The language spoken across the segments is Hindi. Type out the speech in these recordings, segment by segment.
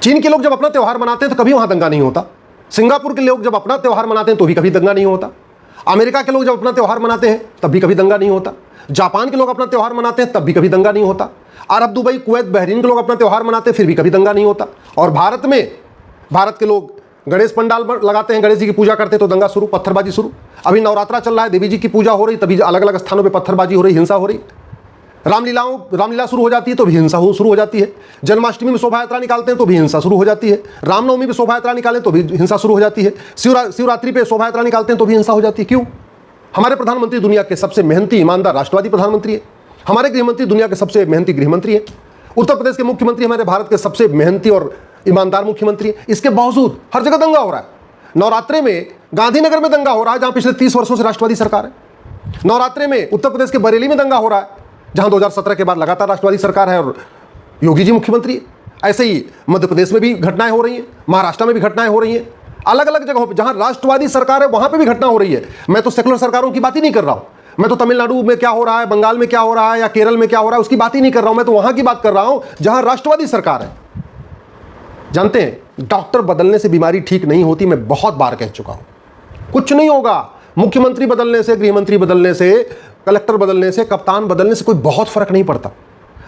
चीन के लोग जब अपना त्यौहार मनाते हैं तो कभी वहां दंगा नहीं होता। सिंगापुर के लोग जब अपना त्यौहार मनाते हैं तो भी कभी दंगा नहीं होता। अमेरिका के लोग जब अपना त्यौहार मनाते हैं तब भी कभी दंगा नहीं होता। जापान के लोग अपना त्यौहार मनाते हैं तब भी कभी दंगा नहीं होता। अरब, दुबई, कुवैत, बहरीन के लोग अपना त्यौहार मनाते हैं फिर भी कभी दंगा नहीं होता। और भारत में, भारत के लोग गणेश पंडाल लगाते हैं, गणेश जी की पूजा करते हैं तो दंगा शुरू, पत्थरबाजी शुरू। अभी नवरात्रा चल रहा है, देवी जी की पूजा हो रही, तभी अलग अलग स्थानों पर पत्थरबाजी हो रही, हिंसा हो रही। रामलीला शुरू हो जाती है तो भी हिंसा शुरू हो जाती है। जन्माष्टमी में शोभा यात्रा निकालते हैं तो भी हिंसा शुरू हो जाती है। रामनवमी पे शोभा यात्रा निकालें तो भी हिंसा शुरू हो जाती है। शिवरात्रि पे शोभा यात्रा निकालते हैं तो भी हिंसा हो जाती है। क्यों? हमारे प्रधानमंत्री दुनिया के सबसे मेहनती, ईमानदार, राष्ट्रवादी प्रधानमंत्री है। हमारे गृहमंत्री दुनिया के सबसे मेहनती गृहमंत्री है। उत्तर प्रदेश के मुख्यमंत्री हमारे भारत के सबसे मेहनती और ईमानदार मुख्यमंत्री है। इसके बावजूद हर जगह दंगा हो रहा है। नवरात्रे में गांधीनगर में दंगा हो रहा है, जहां पिछले 30 वर्षों से राष्ट्रवादी सरकार है। नवरात्रे में उत्तर प्रदेश के बरेली में दंगा हो रहा है, जहां 2017 के बाद लगातार राष्ट्रवादी सरकार है और योगी जी मुख्यमंत्री है। ऐसे ही मध्य प्रदेश में भी घटनाएं हो रही हैं, महाराष्ट्र में भी घटनाएं हो रही हैं। अलग अलग जगहों पर जहां राष्ट्रवादी सरकार है वहां पर भी घटना हो रही है। मैं तो सेकुलर सरकारों की बात ही नहीं कर रहा हूं। मैं तो तमिलनाडु में क्या हो रहा है, बंगाल में क्या हो रहा है या केरल में क्या हो रहा है उसकी बात ही नहीं कर रहा हूं। मैं तो वहां की बात कर रहा हूं जहां राष्ट्रवादी सरकार है। जानते हैं, डॉक्टर बदलने से बीमारी ठीक नहीं होती। मैं बहुत बार कह चुका हूं। कुछ नहीं होगा, मुख्यमंत्री बदलने से, गृहमंत्री बदलने से, कलेक्टर बदलने से, कप्तान बदलने से कोई बहुत फर्क नहीं पड़ता।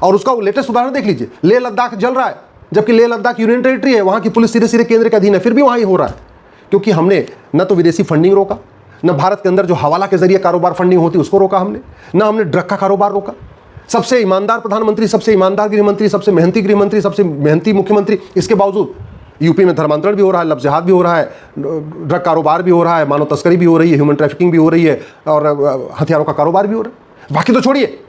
और उसका लेटेस्ट उदाहरण देख लीजिए, लेह लद्दाख जल रहा है, जबकि लेह लद्दाख यूनियन टेरिटरी है, वहां की पुलिस सीधे सीधे केंद्र के अधीन है, फिर भी वहां ही हो रहा है। क्योंकि हमने न तो विदेशी फंडिंग रोका, न भारत के अंदर जो हवाला के जरिए कारोबार फंडिंग होती उसको रोका हमने, न हमने ड्रग का कारोबार रोका। सबसे ईमानदार प्रधानमंत्री, सबसे ईमानदार गृहमंत्री, सबसे मेहनती गृहमंत्री, सबसे मेहनती मुख्यमंत्री, इसके बावजूद यूपी में धर्मांतरण भी हो रहा है, लव जिहाद भी हो रहा है, ड्रग कारोबार भी हो रहा है, मानव तस्करी भी हो रही है, ह्यूमन ट्रैफिकिंग भी हो रही है और हथियारों का कारोबार भी हो रहा है। बाकी तो छोड़िए,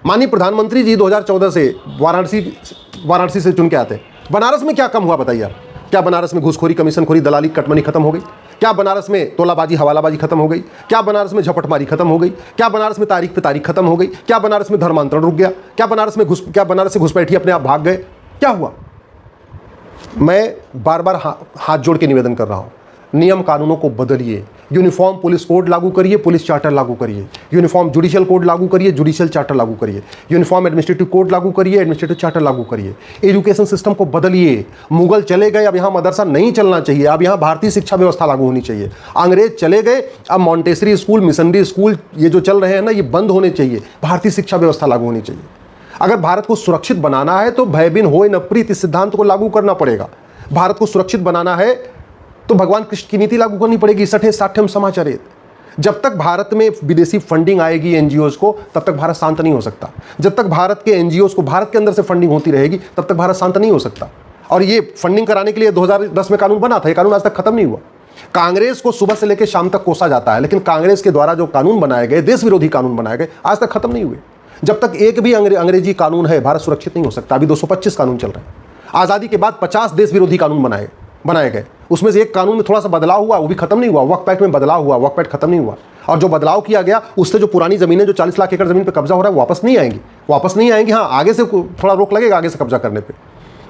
माननीय प्रधानमंत्री जी 2014 से वाराणसी से चुन के आते हैं। बनारस में क्या कम हुआ बताइए आप? क्या बनारस में घूसखोरी, कमीशनखोरी, दलाली, कटमनी खत्म हो गई? क्या बनारस में तोलाबाजी, हवालाबाजी खत्म हो गई? क्या बनारस में झपटमारी खत्म हो गई? क्या बनारस में तारीख पे तारीख खत्म हो गई? क्या बनारस में धर्मांतरण रुक गया? क्या बनारस से घुसपैठी अपने आप भाग गए? क्या हुआ? मैं बार बार हाथ जोड़ के निवेदन कर रहा हूं, नियम कानूनों को बदलिए। यूनिफॉर्म पुलिस कोड लागू करिए, पुलिस चार्टर लागू करिए। यूनिफॉर्म जुडिशियल कोड लागू करिए, जुडिशियल चार्टर लागू करिए। यूनिफॉर्म एडमिनिस्ट्रेटिव कोड लागू करिए, एडमिनिस्ट्रेटिव चार्टर लागू करिए। एजुकेशन सिस्टम को बदलिए। मुगल चले गए, अब यहाँ मदरसा नहीं चलना चाहिए, अब यहाँ भारतीय शिक्षा व्यवस्था लागू होनी चाहिए। अंग्रेज चले गए, अब मॉन्टेसरी स्कूल, मिशनरी स्कूल ये जो चल रहे हैं ना, ये बंद होने चाहिए। भारतीय शिक्षा व्यवस्था लागू होनी चाहिए। अगर भारत को सुरक्षित बनाना है तो भय बिन होय न प्रीत, इस सिद्धांत को लागू करना पड़ेगा। भारत को सुरक्षित बनाना है तो भगवान कृष्ण की नीति लागू करनी पड़ेगी, सठे साठ्यम समाचरेत। जब तक भारत में विदेशी फंडिंग आएगी एनजीओज को, तब तक भारत शांत नहीं हो सकता। जब तक भारत के एनजीओज को भारत के अंदर से फंडिंग होती रहेगी, तब तक भारत शांत नहीं हो सकता। और ये फंडिंग कराने के लिए 2010 में कानून बना था, ये कानून आज तक खत्म नहीं हुआ। कांग्रेस को सुबह से लेकर शाम तक कोसा जाता है, लेकिन कांग्रेस के द्वारा जो कानून बनाए गए, देश विरोधी कानून बनाए गए, आज तक खत्म नहीं हुए। जब तक एक भी अंग्रेजी कानून है, भारत सुरक्षित नहीं हो सकता। अभी 225 कानून चल रहे हैं। आज़ादी के बाद 50 देश विरोधी कानून बनाए गए, उसमें से एक कानून में थोड़ा सा बदलाव हुआ, वो भी खत्म नहीं हुआ। वक्फ एक्ट में बदलाव हुआ, वक्फ एक्ट खत्म नहीं हुआ। और जो बदलाव किया गया उससे जो पुरानी जमीनें, जो 40 लाख एकड़ जमीन पे कब्जा हो रहा है, वापस नहीं आएंगी। हाँ, आगे से थोड़ा रोक लगेगा, आगे से कब्जा करने पे।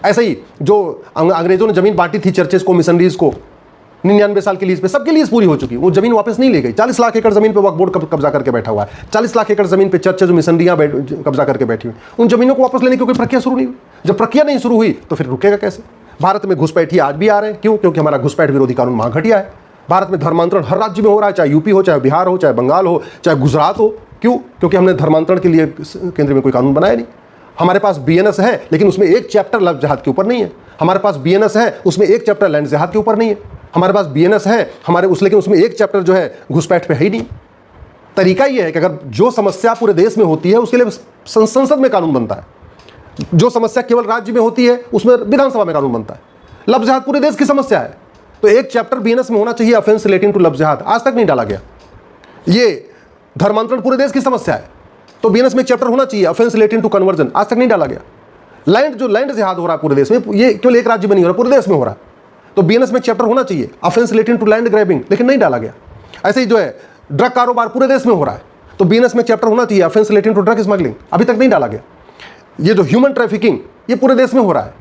ऐसे ही जो अंग्रेजों ने जमीन बांटी थी चर्चेज को, मिशनरीज को, 99 साल की लीज पे, सबकी लीज पूरी हो चुकी, वो जमीन वापस नहीं ले गई। 40 लाख एकड़ जमीन पे वक्फ बोर्ड कब्जा करके बैठा हुआ है। 40 लाख एकड़ जमीन पे चर्चेज, मिशनरियां कब्जा करके बैठी हुई। उन जमीनों को वापस लेने की कोई प्रक्रिया शुरू नहीं हुई। जब प्रक्रिया नहीं शुरू हुई तो फिर रुकेगा कैसे? भारत में घुसपैठी आज भी आ रहे हैं। क्यों? क्योंकि हमारा घुसपैठ विरोधी कानून वहां घटिया है। भारत में धर्मांतरण हर राज्य में हो रहा है, चाहे यूपी हो, चाहे बिहार हो, चाहे बंगाल हो, चाहे गुजरात हो। क्यों? क्योंकि हमने धर्मांतरण के लिए केंद्र में कोई कानून बनाया नहीं। हमारे पास बीएनएस है, लेकिन उसमें एक चैप्टर लव जिहाद के ऊपर नहीं है। हमारे पास बीएनएस है, उसमें एक चैप्टर लैंड जिहाद के ऊपर नहीं है। हमारे पास बीएनएस है लेकिन उसमें एक चैप्टर जो है घुसपैठ पे है ही नहीं। तरीका यह है कि अगर जो समस्या पूरे देश में होती है उसके लिए संसद में कानून बनता है। जो समस्या केवल राज्य में होती है उसमें विधानसभा में कानून बनता है। लव जिहाद पूरे देश की समस्या है, तो एक चैप्टर बीएनएस में होना चाहिए, ऑफेंस रिलेटिंग टू लव जिहाद, आज तक नहीं डाला गया। ये धर्मांतरण पूरे देश की समस्या है, तो बीएनएस में एक चैप्टर होना चाहिए, ऑफेंस रिलेटिंग टू कन्वर्जन, आज तक नहीं डाला गया। लैंड जिहाद हो रहा है पूरे देश में, ये केवल एक राज्य में नहीं हो रहा, पूरे देश में हो रहा है, तो बीएनएस में एक चैप्टर होना चाहिए, offence relating to land grabbing, लेकिन नहीं डाला गया। ऐसे ही जो है ड्रग कारोबार पूरे देश में हो रहा है, तो बीएनएस में एक चैप्टर होना चाहिए, offence relating to drug smuggling, अभी तक नहीं डाला गया। ये जो ह्यूमन ट्रैफिकिंग, ये पूरे देश में हो रहा है,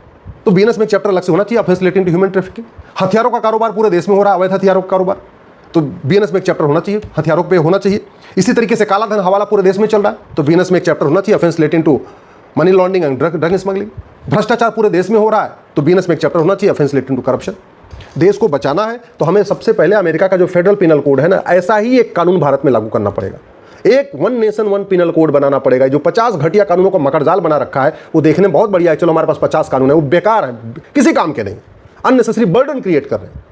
तो बीएनएस में एक चैप्टर अलग से होना चाहिए, offence relating to human trafficking. हथियारों का कारोबार पूरे देश में हो रहा है, अवैध हथियारों का कारोबार, तो बीएनएस में एक चैप्टर होना चाहिए, हथियारों पे होना चाहिए। इसी तरीके से काला धन हवाला पूरे देश में चल रहा है, तो बीएनएस में एक चैप्टर होना चाहिए, offence relating to money laundering and drug smuggling. भ्रष्टाचार पूरे देश में हो रहा है, तो बीएनएस में एक चैप्टर होना चाहिए ऑफेंस रिलेटेड टू करप्शन। देश को बचाना है तो हमें सबसे पहले अमेरिका का जो फेडरल पिनल कोड है ना, ऐसा ही एक कानून भारत में लागू करना पड़ेगा। एक one nation one penal code बनाना पड़ेगा। जो 50 घटिया कानूनों को मकड़जाल बना रखा है वो देखने में बहुत बढ़िया है, चलो हमारे पास 50 कानून है, वो बेकार है, किसी काम के नहीं, अननेसेसरी बर्डन क्रिएट कर रहे हैं।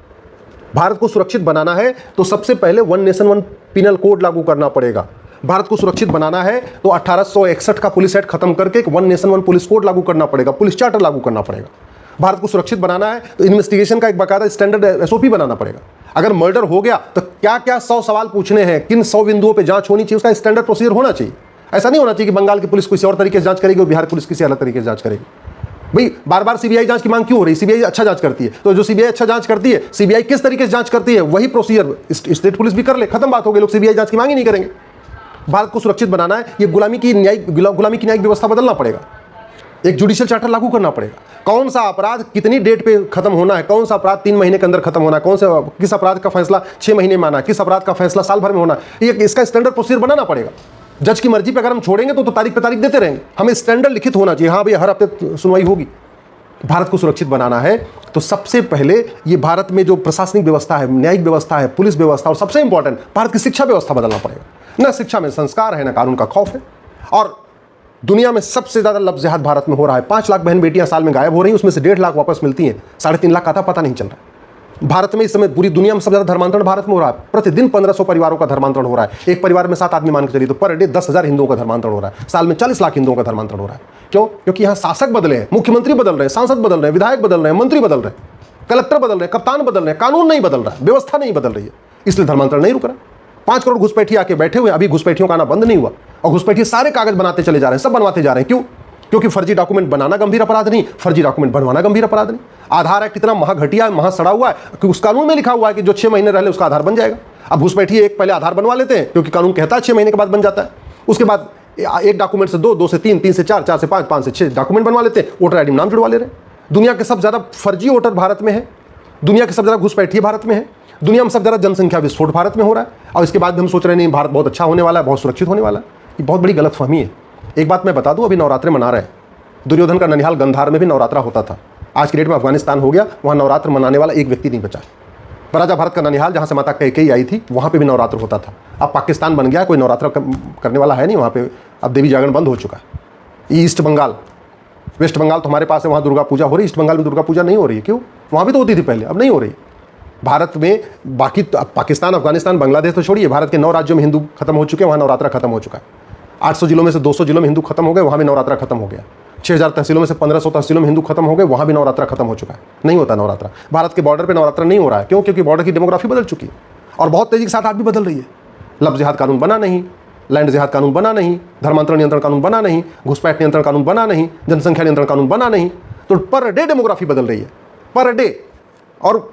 भारत को सुरक्षित बनाना है तो सबसे पहले one nation one penal code लागू करना पड़ेगा। भारत को सुरक्षित बनाना है तो 1861 का पुलिस एक्ट खत्म करके एक one nation one police code लागू करना पड़ेगा, पुलिस चार्टर लागू करना पड़ेगा। भारत को सुरक्षित बनाना है तो इन्वेस्टिगेशन का एक बाकायदा स्टैंडर्ड एसओपी बनाना पड़ेगा। अगर मर्डर हो गया तो क्या क्या 100 सवाल पूछने हैं, किन 100 बिंदुओं पे जांच होनी चाहिए, उसका स्टैंडर्ड प्रोसीजर होना चाहिए। ऐसा नहीं होना चाहिए कि बंगाल की पुलिस किसी और तरीके से जांच करेगी और बिहार पुलिस किसी अलग तरीके से जांच करेगी। भाई बार बार सीबीआई जांच की मांग क्यों हो रही है? सीबीआई अच्छा जांच करती है, तो जो सीबीआई अच्छा जांच करती है, सीबीआई किस तरीके से जांच करती है वही प्रोसीजर स्टेट पुलिस भी कर ले, खत्म बात हो गई, लोग सीबीआई जांच की मांग ही नहीं करेंगे। भारत को सुरक्षित बनाना है, ये गुलामी की न्यायिक व्यवस्था बदलना पड़ेगा, एक जुडिशियल चार्टर लागू करना पड़ेगा। कौन सा अपराध कितनी डेट पे खत्म होना है, कौन सा अपराध 3 महीने के अंदर खत्म होना है, कौन सा किस अपराध का फैसला 6 महीने में आना है, किस अपराध का फैसला साल भर में होना है, ये इसका स्टैंडर्ड प्रोसीजर बनाना पड़ेगा। जज की मर्जी पे अगर हम छोड़ेंगे तो तारीख पे तारीख देते रहेंगे, हमें स्टैंडर्ड लिखित होना चाहिए, हाँ भैया हर हफ्ते सुनवाई होगी। भारत को सुरक्षित बनाना है तो सबसे पहले ये भारत में जो प्रशासनिक व्यवस्था है, न्यायिक व्यवस्था है, पुलिस व्यवस्था, और सबसे इंपॉर्टेंट भारत की शिक्षा व्यवस्था बदलना पड़ेगा। ना शिक्षा में संस्कार है, ना कानून का खौफ है। और दुनिया में सबसे ज्यादा लफ्ज़ जिहाद भारत में हो रहा है। 5 लाख बहन बेटियां साल में गायब हो रही हैं, उसमें से 1.5 लाख वापस मिलती हैं, 3.5 लाख का पता नहीं चल रहा है। भारत में इस समय पूरी दुनिया में सबसे ज्यादा धर्मांतरण भारत में हो रहा है। प्रतिदिन 1500 परिवारों का धर्मांतरण हो रहा है। एक परिवार में 7 आदमी मान के चलिए तो पर डे 10,000 हिंदुओं का धर्मांतरण हो रहा है। साल में 40 लाख हिंदुओं का धर्मांतरण हो रहा है। क्यों? क्योंकि यहाँ शासक बदले हैं, मुख्यमंत्री बदल रहे हैं, सांसद बदल रहे हैं, विधायक बदल रहे हैं, मंत्री बदल रहे हैं, कलेक्टर बदल रहे हैं, कप्तान बदल रहे हैं, कानून नहीं बदल रहा है, व्यवस्था नहीं बदल रही है, इसलिए धर्मांतरण नहीं रुक रहा। 5 करोड़ घुसपैठिए आके बैठे हुए, अभी घुसपैठियों का आना बंद नहीं हुआ, और घुसपैठिए सारे कागज बनाते चले जा रहे हैं, सब बनवाते जा रहे हैं। क्यों? क्योंकि फर्जी डॉक्यूमेंट बनाना गंभीर अपराध नहीं, फर्जी डॉक्यूमेंट बनवाना गंभीर अपराध नहीं। आधार एक्ट कितना महाघटिया, महा सड़ा हुआ है कि उस कानून में लिखा हुआ है कि जो 6 महीने रह ले उसका आधार बन जाएगा। अब घुसपैठिए एक पहले आधार बनवा लेते हैं क्योंकि कानून कहता है 6 महीने के बाद बन जाता है। उसके बाद एक डॉक्यूमेंट से 2, 2 से 3, 3 से 4, 4 से 5, 5 से 6 डॉक्यूमेंट बनवा लेते हैं, वोटर आईडी में नाम जुड़वा ले रहे हैं। दुनिया के सबसे ज्यादा फर्जी वोटर भारत में है, दुनिया के सबसे ज्यादा घुसपैठिए भारत में है, दुनिया में सबसे ज्यादा जनसंख्या विस्फोट भारत में हो रहा है। और इसके बाद भी हम सोच रहे नहीं भारत बहुत अच्छा होने वाला है, बहुत सुरक्षित होने वाला है। ये बहुत बड़ी गलतफहमी है। एक बात मैं बता दूं, अभी नवरात्रे मना रहे हैं। दुर्योधन का ननिहाल गंधार में भी नवरात्रा होता था, आज की डेट में अफगानिस्तान हो गया, वहाँ नवरात्र मनाने वाला एक व्यक्ति नहीं बचा। राजा भारत का ननिहाल जहाँ से माता कैकेयी आई थी वहाँ पे भी नवरात्र होता था। अब पाकिस्तान बन गया, कोई नवरात्र करने वाला है नहीं वहाँ पे, अब देवी जागरण बंद हो चुका है। ईस्ट बंगाल, वेस्ट बंगाल तो हमारे पास है, वहाँ दुर्गा पूजा हो रही है, ईस्ट बंगाल में दुर्गा पूजा नहीं हो रही है। क्यों? वहाँ भी तो होती थी पहले, अब नहीं हो रही। भारत में बाकी पाकिस्तान, अफगानिस्तान, बांग्लादेश तो छोड़िए, भारत के 9 राज्यों में हिंदू खत्म हो चुके हैं, वहाँ नवरात्रा खत्म हो चुका है। 800 जिलों में से 200 जिलों में हिंदू खत्म हो गए, वहाँ भी नवरात्रा खत्म हो गया। 6000 तहसीलों में से 1500 तहसीलों में हिंदू खत्म हो गए, वहाँ भी नवरात्रा खत्म हो चुका है। नहीं होता नवरात्रा। भारत के बॉर्डर पे नवरात्रा नहीं हो रहा है। क्यों? क्योंकि बॉर्डर की डेमोग्राफी बदल चुकी है और बहुत तेजी के साथ आज भी बदल रही है। लफ्ज़ जिहाद कानून बना नहीं, लैंड जिहाद कानून बना नहीं, धर्मांतरण नियंत्रण कानून बना नहीं, घुसपैठ नियंत्रण कानून बना नहीं, जनसंख्या नियंत्रण कानून बना नहीं। तो पर डे डेमोग्राफी बदल रही है, पर डे। और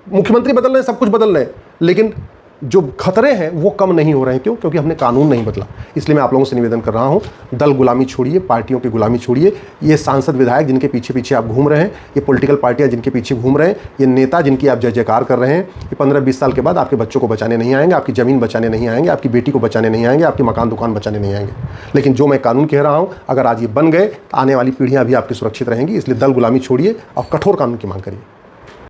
मुख्यमंत्री बदल रहे हैं, सब कुछ बदल रहे हैं, लेकिन जो खतरे हैं वो कम नहीं हो रहे हैं। क्यों? क्योंकि हमने कानून नहीं बदला। इसलिए मैं आप लोगों से निवेदन कर रहा हूं, दल गुलामी छोड़िए, पार्टियों की गुलामी छोड़िए। ये सांसद विधायक जिनके पीछे पीछे आप घूम रहे हैं, ये पॉलिटिकल पार्टियां जिनके पीछे घूम रहे हैं, ये नेता जिनकी आप जय जयकार कर रहे हैं, ये 15-20 साल के बाद आपके बच्चों को बचाने नहीं आएंगे, आपकी ज़मीन बचाने नहीं आएंगे, आपकी बेटी को बचाने नहीं आएंगे, आपकी मकान दुकान बचाने नहीं आएंगे। लेकिन जो मैं कानून कह रहा हूँ, अगर आज ये बन गए तो आने वाली पीढ़ियाँ भी आपकी सुरक्षित रहेंगी। इसलिए दल गुलामी छोड़िए और कठोर कानून की मांग करिए।